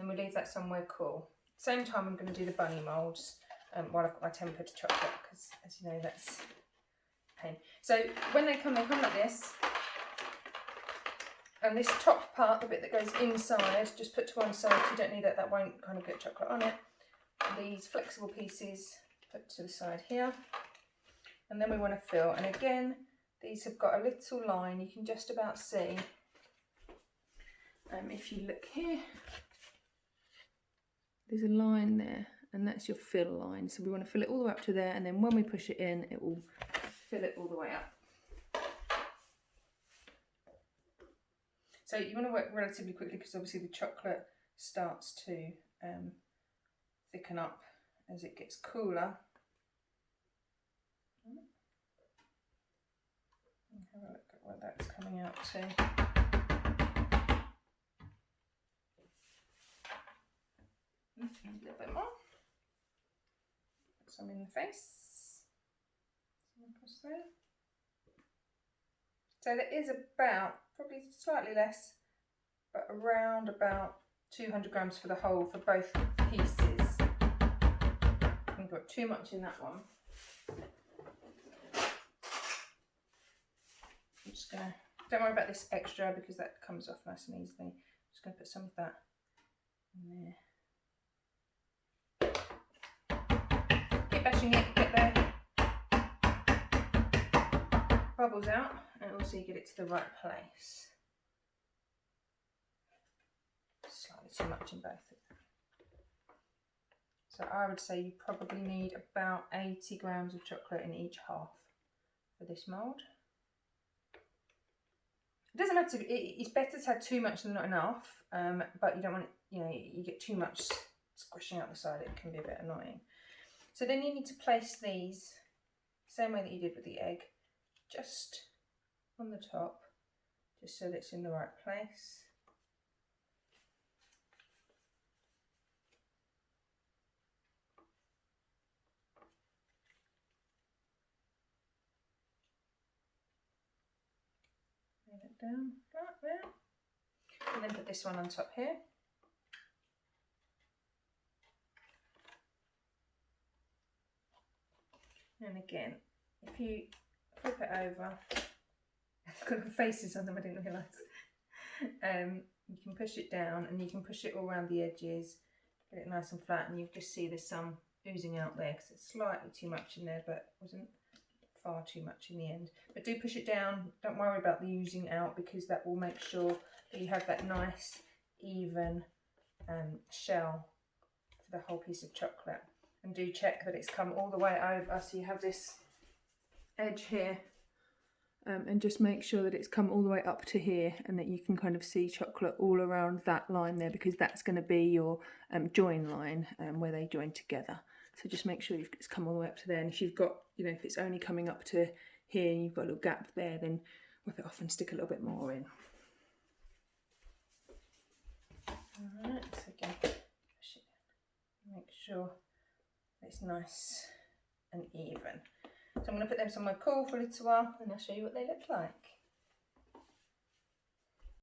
and we leave that somewhere cool. Same time I'm going to do the bunny moulds while I've got my tempered chocolate, because as you know that's a pain. So when they come like this, and this top part, the bit that goes inside, just put to one side. You don't need that, that won't kind of get chocolate on it. These flexible pieces put to the side here, and then we want to fill, and again these have got a little line you can just about see. If you look here, there's a line there, and that's your fill line. So we want to fill it all the way up to there, and then when we push it in, it will fill it all the way up. So you want to work relatively quickly because obviously the chocolate starts to thicken up as it gets cooler. Have a look at what that's coming out to. A little bit more. Put some in the face. Some across there. So there is about, probably slightly less, but around about 200 grams for the whole, for both pieces. I've got too much in that one. I'm just gonna, don't worry about this extra because that comes off nice and easily. I'm just gonna put some of that in there. Keep bashing it, get the bubbles out, and also you get it to the right place. Slightly too much in both of them. So I would say you probably need about 80 grams of chocolate in each half for this mould. It doesn't have to, it's better to have too much than not enough, but you don't want it, you know, you get too much squishing out the side, it can be a bit annoying. So then you need to place these, same way that you did with the egg, just on the top, just so that it's in the right place. Lay it down like there, and then put this one on top here. And again, if you flip it over, I've got faces on them, I didn't realise. You can push it down and you can push it all around the edges, get it nice and flat, and you just see there's some oozing out there because it's slightly too much in there, but wasn't far too much in the end. But do push it down, don't worry about the oozing out because that will make sure that you have that nice even shell for the whole piece of chocolate. And do check that it's come all the way over, so you have this edge here, and just make sure that it's come all the way up to here and that you can kind of see chocolate all around that line there, because that's going to be your join line where they join together. So just make sure it's come all the way up to there, and if you've got, you know, if it's only coming up to here and you've got a little gap there, then whip it off and stick a little bit more in. Alright, so again, push it in. Make sure it's nice and even. So I'm going to put them somewhere cool for a little while and I'll show you what they look like.